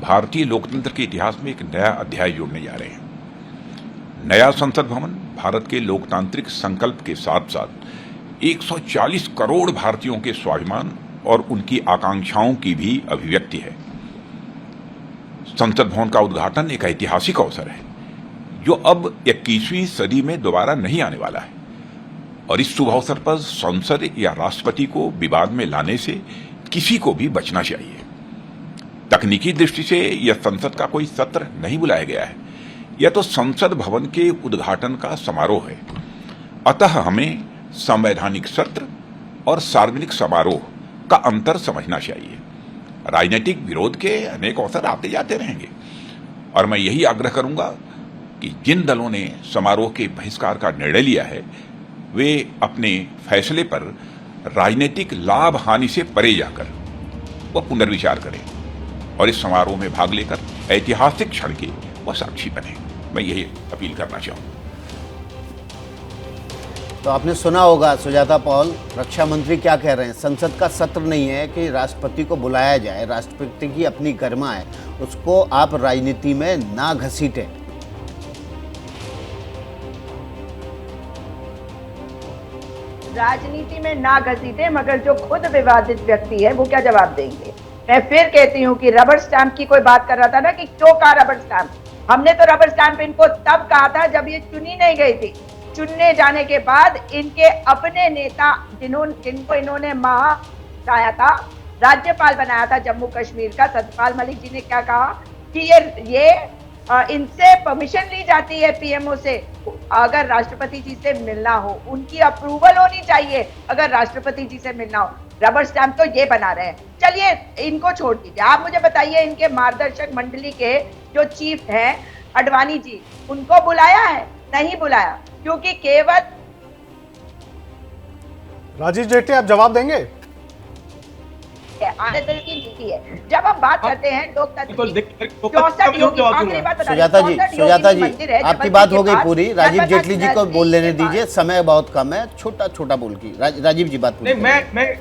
भारतीय लोकतंत्र के इतिहास में एक नया अध्याय जोड़ने जा रहे हैं। नया संसद भवन भारत के लोकतांत्रिक संकल्प के साथ साथ 140 करोड़ भारतीयों के स्वाभिमान और उनकी आकांक्षाओं की भी अभिव्यक्ति है। संसद भवन का उद्घाटन एक ऐतिहासिक अवसर है जो अब 21वीं सदी में दोबारा नहीं आने वाला है और इस शुभ अवसर पर संसद या राष्ट्रपति को विवाद में लाने से किसी को भी बचना चाहिए। तकनीकी दृष्टि से यह संसद का कोई सत्र नहीं बुलाया गया है, यह तो संसद भवन के उद्घाटन का समारोह है। अतः हमें संवैधानिक सत्र और सार्वजनिक समारोह का अंतर समझना चाहिए। राजनीतिक विरोध के अनेक अवसर आते जाते रहेंगे और मैं यही आग्रह करूंगा कि जिन दलों ने समारोह के बहिष्कार का निर्णय लिया है वे अपने फैसले पर राजनीतिक लाभ हानि से परे जाकर वह पुनर्विचार करें और इस समारोह में भाग लेकर ऐतिहासिक क्षण के वह साक्षी बने। मैं यही अपील करना चाहूँगा। तो आपने सुना होगा सुजाता पॉल, रक्षा मंत्री क्या कह रहे हैं। संसद का सत्र नहीं है कि राष्ट्रपति को बुलाया जाए, राष्ट्रपति की अपनी गरिमा है, उसको आप राजनीति में ना घसीटें। राजनीति में ना घसीटे, मगर जो खुद विवादित व्यक्ति है वो क्या जवाब देंगे। मैं फिर कहती हूँ कि रबर स्टैंप की कोई बात कर रहा था ना कि क्यों कहा रबर स्टैंप। हमने तो रबर स्टैंप इनको तब कहा था जब ये चुनी नहीं गई थी। चुनने जाने के बाद इनके अपने नेता जिनको इन्होंने बनाया था, राज्यपाल बनाया था जम्मू कश्मीर का, सतपाल मलिक जी ने क्या कहा कि ये इनसे परमिशन ली जाती है पीएमओ से अगर राष्ट्रपति जी से मिलना हो, उनकी अप्रूवल होनी चाहिए अगर राष्ट्रपति जी से मिलना हो। रबर स्टैंप तो ये बना रहे हैं। चलिए इनको छोड़ दीजिए, आप मुझे बताइए इनके मार्गदर्शक मंडली के जो चीफ हैं अडवाणी जी, उनको बुलाया है? नहीं बुलाया, क्योंकि केवल राजीव जेटली आप जवाब देंगे? आने दल की नीति है। जब हम बात करते हैं लोकतंत्र सुजाता जी आपकी बात हो गई पूरी। राजीव जेटली जी को बोल लेने दीजिए, समय बहुत कम है, छोटा छोटा बोल की राजीव जी बात। नहीं, मैं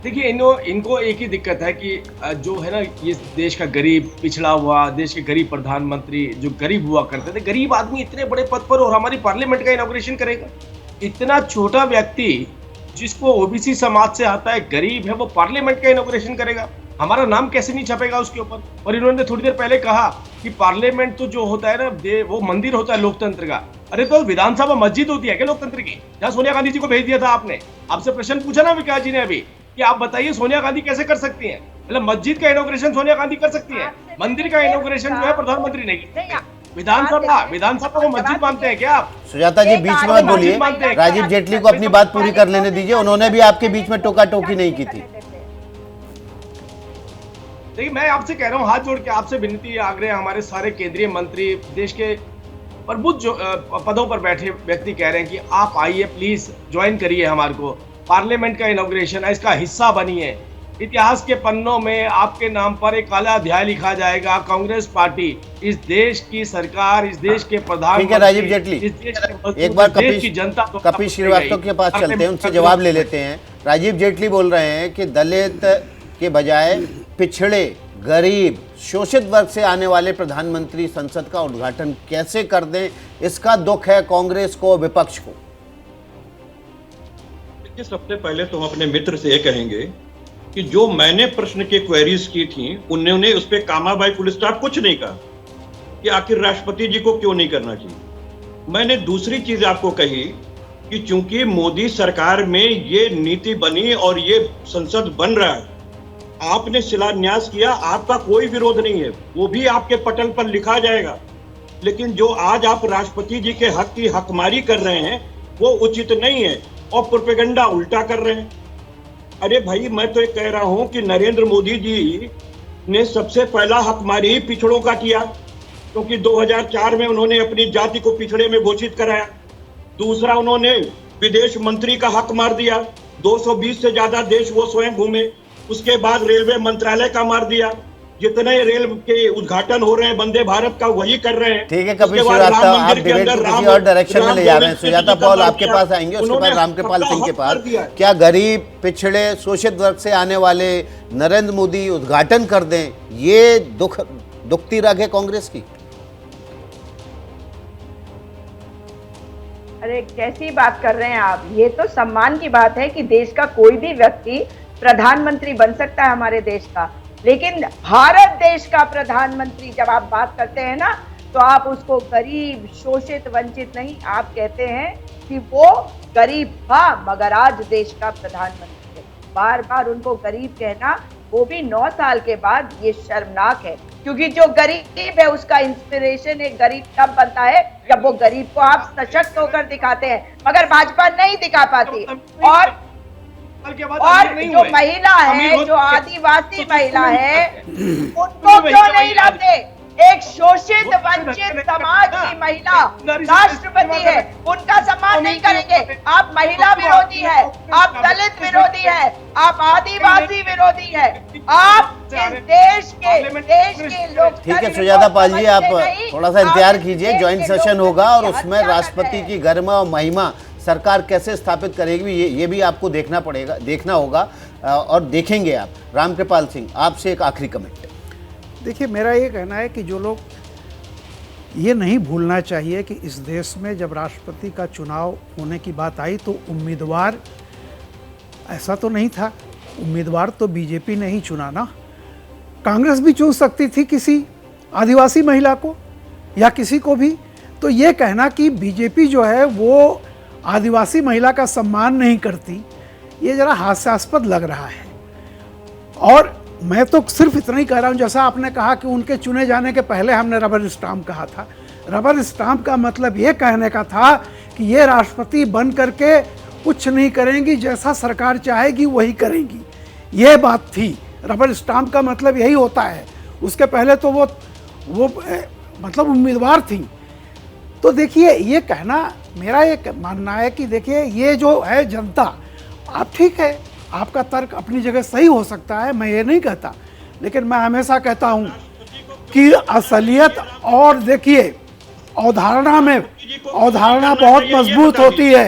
देखिए इनको एक ही दिक्कत है कि जो है ना, ये देश का गरीब पिछड़ा हुआ, देश के गरीब प्रधानमंत्री जो गरीब हुआ करते थे, गरीब आदमी इतने बड़े पद पर और हमारी पार्लियामेंट का इनॉग्रेशन करेगा। इतना छोटा व्यक्ति जिसको ओबीसी समाज से आता है, गरीब है, वो पार्लियामेंट का इनॉग्रेशन करेगा। हमारा नाम कैसे नहीं छपेगा उसके ऊपर। और इन्होंने थोड़ी देर पहले कहा कि पार्लियामेंट तो जो होता है ना, वो मंदिर होता है लोकतंत्र का। अरे तो विधानसभा मस्जिद होती है क्या लोकतंत्र की, जहाँ सोनिया गांधी जी को भेज दिया था आपने? आपसे प्रश्न पूछा ना विकास जी ने अभी कि आप बताइए सोनिया गांधी कैसे कर सकती हैं? मतलब मस्जिद का इनॉग्रेशन सोनिया गांधी कर सकती है, मंदिर का इनॉग्रेशन जो है प्रधानमंत्री ने किया। विधानसभा को मस्जिद मानते हैं क्या आप? सुजाता जी बीच में मत बोलिए, राजीव जेटली को अपनी बात पूरी कर लेने दीजिए। उन्होंने भी आपके बीच में टोका टोकी नहीं की थी। देखिए मैं आपसे कह रहा हूँ, हाथ जोड़ के आपसे विनती आग्रह, हमारे सारे केंद्रीय मंत्री, देश के प्रबुद्ध जो पदों पर बैठे व्यक्ति कह रहे हैं कि आप आइए, प्लीज ज्वाइन करिए हमारे को, पार्लियामेंट का इनॉग्रेशन है, इसका हिस्सा बनिए। इतिहास के पन्नों में आपके नाम पर एक काला अध्याय लिखा जाएगा। कांग्रेस पार्टी, इस देश की सरकार, इस देश के प्रधानमंत्री, ठीक है राजीव जेटली, एक बार कपिल श्रीवास्तव के पास चलते हैं, उनसे जवाब ले लेते हैं। राजीव जेटली बोल रहे हैं कि दलित के बजाय पिछड़े, गरीब, शोषित वर्ग से आने वाले प्रधानमंत्री संसद का उद्घाटन कैसे कर दें, इसका दुख है कांग्रेस को, विपक्ष को। सबसे पहले तो हम अपने मित्र से ये कहेंगे कि जो मैंने प्रश्न के क्वेरीज की थी, उन्होंने उस पर कामाबाई फुल स्टॉप कुछ नहीं कहा कि आखिर राष्ट्रपति जी को क्यों नहीं करना चाहिए। मैंने दूसरी चीज आपको कही कि चूंकि मोदी सरकार में ये नीति बनी और ये संसद बन रहा है, आपने शिलान्यास किया, आपका कोई विरोध नहीं है, वो भी आपके पटल पर लिखा जाएगा। लेकिन जो आज आप राष्ट्रपति जी के हक की हकमारी कर रहे हैं वो उचित नहीं है और प्रोपेगेंडा उल्टा कर रहे हैं। अरे भाई, मैं तो ये कह रहा हूं कि नरेंद्र मोदी जी ने सबसे पहला हकमारी पिछड़ों का किया, क्योंकि 2004 में उन्होंने अपनी जाति को पिछड़े में घोषित कराया। दूसरा, उन्होंने विदेश मंत्री का हक मार दिया, 220 से ज्यादा देश वो स्वयं घूमे। उसके बाद रेलवे मंत्रालय का मार दिया। जितने रेल के उद्घाटन हो रहे हैं वंदे भारत का, वही कर रहे हैं। ठीक है कपिल श्रीवास्तव, आप डिबेट को किसी और डायरेक्शन में ले जा रहे हैं। सुजाता पॉल आपके पास आएंगे, उसके बाद रामकृपाल सिंह के पास। क्या गरीब, पिछड़े, शोषित वर्ग से आने वाले नरेंद्र मोदी उद्घाटन कर दें, ये दुखती रग है कांग्रेस की? अरे कैसी बात कर रहे हैं आप, ये तो सम्मान की बात है कि देश का कोई भी व्यक्ति प्रधानमंत्री बन सकता है हमारे देश का। लेकिन भारत देश का प्रधानमंत्री जब आप बात करते हैं ना, तो आप उसको गरीब, शोषित, वंचित नहीं, आप कहते हैं कि वो गरीब था मगर आज देश का प्रधानमंत्री है। बार बार उनको गरीब कहना, वो भी 9 साल के बाद, ये शर्मनाक है। क्योंकि जो गरीब है उसका इंस्पिरेशन एक गरीब तब बनता है जब वो गरीब को आप सशक्त होकर दिखाते हैं, मगर भाजपा नहीं दिखा पाती। और जो महिला है, जो आदिवासी महिला है, उनको क्यों नहीं लाते? एक शोषित वंचित समाज की महिला राष्ट्रपति है, उनका सम्मान नहीं करेंगे। आप महिला विरोधी है, आप दलित विरोधी है, आप आदिवासी विरोधी है, आप इस देश के लोग। ठीक है सुजाता पाल जी, आप थोड़ा सा इंतजार कीजिए, ज्वाइंट सेशन होगा और उसमें राष्ट्रपति की गरिमा और महिमा सरकार कैसे स्थापित करेगी ये भी आपको देखना होगा और देखेंगे आप। रामकृपाल सिंह, आपसे एक आखिरी कमेंट। देखिए, मेरा ये कहना है कि जो लोग ये नहीं भूलना चाहिए कि इस देश में जब राष्ट्रपति का चुनाव होने की बात आई तो उम्मीदवार ऐसा तो नहीं था, उम्मीदवार तो बीजेपी ने ही चुना ना। कांग्रेस भी चुन सकती थी किसी आदिवासी महिला को या किसी को भी। तो ये कहना कि बीजेपी जो है वो आदिवासी महिला का सम्मान नहीं करती, ये जरा हास्यास्पद लग रहा है। और मैं तो सिर्फ इतना ही कह रहा हूँ, जैसा आपने कहा कि उनके चुने जाने के पहले हमने रबर स्टाम्प कहा था। रबर स्टाम्प का मतलब ये कहने का था कि ये राष्ट्रपति बन करके कुछ नहीं करेंगी, जैसा सरकार चाहेगी वही करेंगी, ये बात थी। रबर स्टाम्प का मतलब यही होता है। उसके पहले तो वो मतलब उम्मीदवार थी। तो देखिए, ये कहना, मेरा ये मानना है कि देखिए, ये जो है जनता, आप ठीक है, आपका तर्क अपनी जगह सही हो सकता है, मैं ये नहीं कहता, लेकिन मैं हमेशा कहता हूं कि असलियत और देखिए अवधारणा में अवधारणा बहुत मजबूत होती है।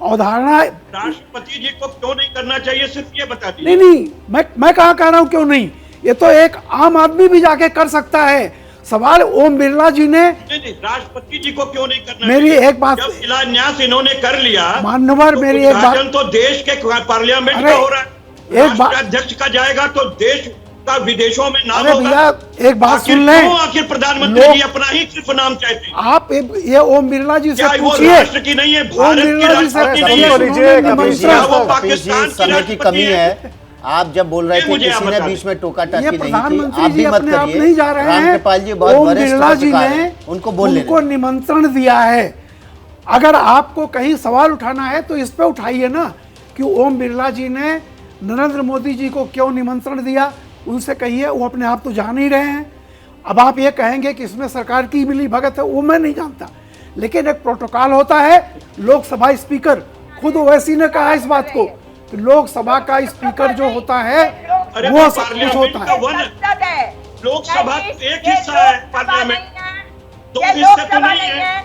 अवधारणा राष्ट्रपति जी को क्यों नहीं करना चाहिए, सिर्फ ये बता दीजिए। नहीं, मैं कहाँ कह रहा हूँ क्यों नहीं, ये तो एक आम आदमी भी जाके कर सकता है। सवाल ओम बिरला जी ने नहीं, राष्ट्रपति जी को क्यों नहीं करना? मेरी एक बात, जब शिलान्यास इन्होंने कर लिया, मान्यवर, मेरी एक बात, तो देश के पार्लियामेंट का हो रहा है, एक बात, अध्यक्ष का जाएगा तो देश का विदेशों में नाम होगा। भैया एक बात सुन लें, आखिर प्रधानमंत्री जी अपना ही सिर्फ नाम चाहते हैं। आप ये ओम बिरला जी से पूछिए, राष्ट्र की नहीं है, भारत की राष्ट्रपति नहीं है, वो पाकिस्तान की समय की कमी है। आप जब बोल रहे थे किसी ने बीच में टोका टाकी नहीं की, आप भी मत करिए। नहीं जा रहे हैं। रामकृपाल जी बहुत वरिष्ठ पत्रकार हैं, उनको निमंत्रण दिया है। अगर आपको कहीं सवाल उठाना है तो इस पे उठाइए ना कि ओम बिरला जी ने नरेंद्र मोदी जी को क्यों निमंत्रण दिया, उनसे कहिए। वो अपने आप तो जान ही रहे हैं। अब आप ये कहेंगे कि इसमें सरकार की मिली भगत है, वो मैं नहीं जानता, लेकिन एक प्रोटोकॉल होता है। लोकसभा स्पीकर खुद ओवैसी ने कहा इस बात को, लोकसभा का स्पीकर जो होता है वो सब कुछ होता है। लोकसभा एक हिस्सा है, पार्लियामेंट दो हिस्से तो नहीं है।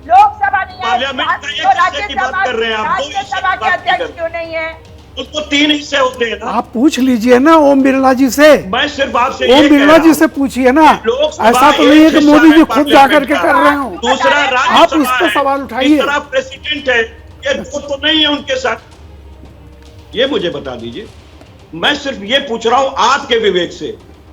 लोकसभा नहीं है, पार्लियामेंट का एक हिस्से की बात कर रहे हैं आप, दो हिस्से की बात क्यों नहीं है? उसको तीन हिस्से होते हैं ना। आप पूछ लीजिए ना ओम बिरला जी से, मैं सिर्फ आपसे ओम बिरला जी से पूछिए ना। ऐसा तो नहीं है कि मोदी जी खुद जाकर के कर रहे हो। दूसरा आप उस पर सवाल उठाइए। प्रेसिडेंट है, ये दो तो नहीं है उनके साथ, ये मुझे बता दीजिए। मैं सिर्फ ये पूछ रहा हूं आपके विवेक से,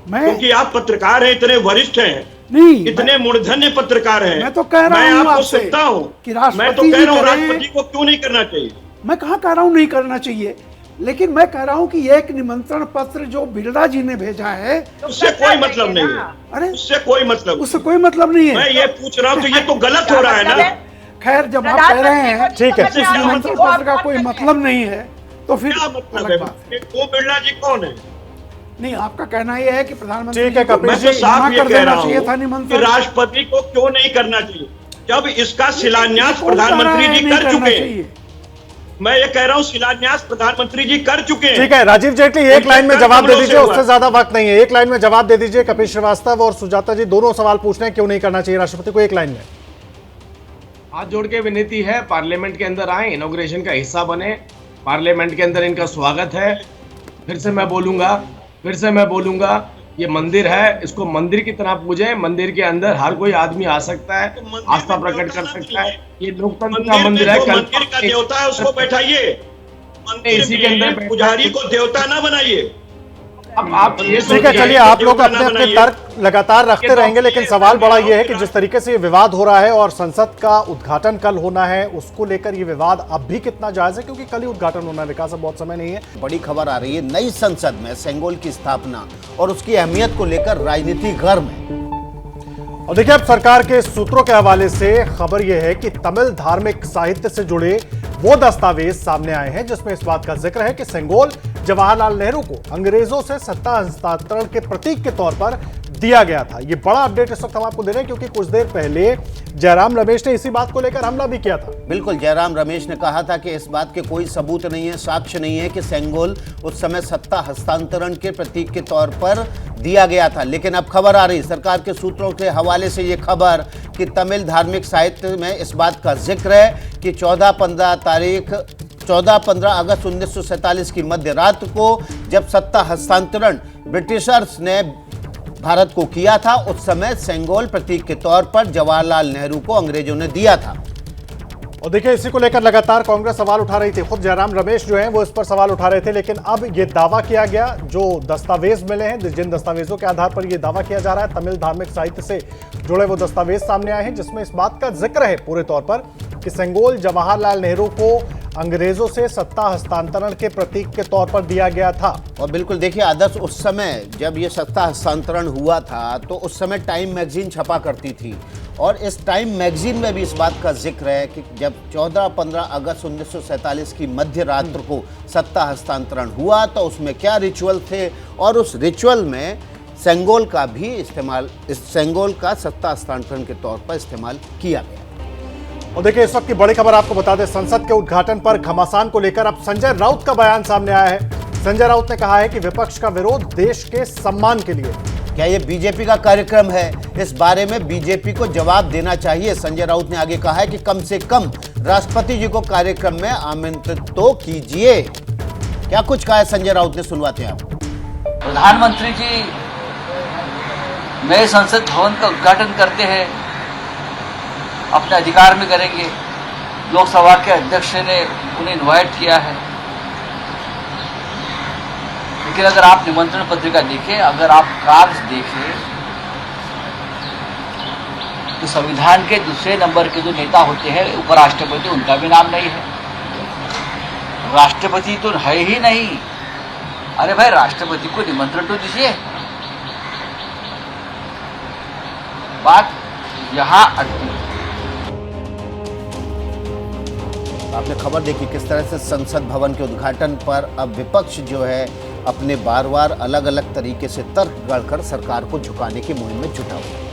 क्योंकि आप पत्रकार हैं, इतने वरिष्ठ हैं, नहीं इतने मूर्धन्य पत्रकार हैं। मैं तो कह रहा हूं, मैं आपको सुनता हूं कि मैं तो कह रहा हूं राष्ट्रपति को क्यों नहीं करना चाहिए। मैं कहाँ कह रहा हूं नहीं करना चाहिए, लेकिन मैं कह रहा हूं कि एक निमंत्रण पत्र जो बिरला जी ने भेजा है उससे कोई मतलब नहीं है। अरे उससे कोई मतलब नहीं है। मैं ये पूछ रहा हूं तो ये तो गलत हो रहा है ना। खैर, जब आप कह रहे हैं ठीक है, इस निमंत्रण पत्र का कोई मतलब नहीं है तो फिर क्या मतलब है? वो बिरला जी कौन है? नहीं, आपका कहना यह है कि प्रधानमंत्री ठीक है, मैं तो साफ ये कह रहा हूं कि राष्ट्रपति को क्यों नहीं करना चाहिए, जब इसका शिलान्यास प्रधानमंत्री जी कर चुके हैं। मैं ये कह रहा हूं शिलान्यास प्रधानमंत्री जी कर चुके हैं। ठीक है, राजीव जेटली एक लाइन में जवाब दे दीजिए, उससे ज्यादा वक्त नहीं है। एक लाइन में जवाब दे दीजिए। कपिल श्रीवास्तव और सुजाता जी दोनों सवाल पूछ रहे हैं क्यों नहीं करना चाहिए राष्ट्रपति को, एक लाइन में। हाथ जोड़ के विनती है, पार्लियामेंट के अंदर आए, इनॉग्रेशन का हिस्सा बने, पार्लियामेंट के अंदर इनका स्वागत है। फिर से मैं बोलूंगा ये मंदिर है, इसको मंदिर की तरह पूजें। मंदिर के अंदर हर कोई आदमी आ सकता है, आस्था प्रकट कर सकता है। ये लोकतंत्र का मंदिर है। मंदिर का देवता है, उसको बैठाइए। इसी के अंदर पुजारी को देवता ना बनाइए। अब आप ये ठीक है, चलिए, आप लोग अपने अपने तर्क लगातार रखते रहेंगे, लेकिन सवाल बड़ा ये है कि जिस तरीके से ये विवाद हो रहा है और संसद का उद्घाटन कल होना है, उसको लेकर ये विवाद अब भी कितना जायज है, क्योंकि कल ही उद्घाटन होना है, विकास अब बहुत समय नहीं है। बड़ी खबर आ रही है, नई संसद में सेंगोल की स्थापना और उसकी अहमियत को लेकर राजनीति गर्म है। और देखिए, अब सरकार के सूत्रों के हवाले से खबर यह है कि तमिल धार्मिक साहित्य से जुड़े वो दस्तावेज सामने आए हैं जिसमें इस बात का जिक्र है कि सेंगोल जवाहरलाल नेहरू को अंग्रेजों से सत्ता हस्तांतरण के प्रतीक के तौर पर दिया गया था। ये बड़ा अपडेट इस वक्त हम आपको दे रहे हैं क्योंकि कुछ देर पहले जयराम रमेश ने इसी बात को लेकर हमला भी किया था। बिल्कुल, जयराम रमेश ने कहा था कि इस बात के कोई सबूत नहीं है, साक्ष्य नहीं है कि सेंगोल उस समय सत्ता हस्तांतरण के प्रतीक के तौर पर दिया गया था। लेकिन अब खबर आ रही सरकार के सूत्रों के हवाले से ये खबर कि तमिल धार्मिक साहित्य में इस बात का जिक्र है कि 14-15 अगस्त 1947 की मध्य रात को जब सत्ता हस्तांतरण ब्रिटिशर्स ने भारत को किया था, उस समय सेंगोल प्रतीक के तौर पर जवाहरलाल नेहरू को अंग्रेजों ने दिया था। और देखिए, इसी को लेकर लगातार कांग्रेस सवाल उठा रही थी। खुद जयराम रमेश जो हैं वो इस पर सवाल उठा रहे थे, लेकिन अब ये दावा किया गया, जो दस्तावेज मिले हैं, जिन दस्तावेजों के आधार पर ये दावा किया जा रहा है, तमिल धार्मिक साहित्य से जुड़े वो दस्तावेज सामने आए हैं जिसमें इस बात का जिक्र है पूरे तौर पर कि सेंगोल जवाहरलाल नेहरू को अंग्रेजों से सत्ता हस्तांतरण के प्रतीक के तौर पर दिया गया था। और बिल्कुल देखिए आदर्श, उस समय जब ये सत्ता हस्तांतरण हुआ था तो उस समय टाइम मैगजीन छपा करती थी और इस टाइम मैगजीन में भी इस बात का जिक्र है कि जब 14-15 अगस्त 1947 की मध्य रात्र को सत्ता हस्तांतरण हुआ तो उसमें क्या रिचुअल थे और उस रिचुअल में सेंगोल का भी इस्तेमाल, इस सेंगोल का सत्ता हस्तांतरण के तौर पर इस्तेमाल किया गया। और देखिए, इस वक्त की बड़ी खबर आपको बता दें, संसद के उद्घाटन पर घमासान को लेकर अब संजय राउत का बयान सामने आया है। संजय राउत ने कहा है कि विपक्ष का विरोध देश के सम्मान के लिए। क्या ये बीजेपी का कार्यक्रम है? इस बारे में बीजेपी को जवाब देना चाहिए। संजय राउत ने आगे कहा है कि कम से कम राष्ट्रपति जी को कार्यक्रम में आमंत्रित तो कीजिए। क्या कुछ कहा है संजय राउत ने, सुनवाते हैं आप। प्रधानमंत्री जी नए संसद भवन का उद्घाटन करते हैं, अपने अधिकार में करेंगे। लोकसभा के अध्यक्ष ने उन्हें इनवाइट किया है, लेकिन अगर आप निमंत्रण पत्रिका देखें, अगर आप कार्य देखें, तो संविधान के दूसरे नंबर के जो नेता होते हैं उपराष्ट्रपति, उनका भी नाम नहीं है। राष्ट्रपति तो है ही नहीं। अरे भाई, राष्ट्रपति को निमंत्रण तो दीजिए। बात यहां अटकी। आपने खबर देखी किस तरह से संसद भवन के उद्घाटन पर अब विपक्ष जो है अपने बार बार अलग अलग तरीके से तर्क गढ़कर सरकार को झुकाने की मुहिम में जुटा हुआ है।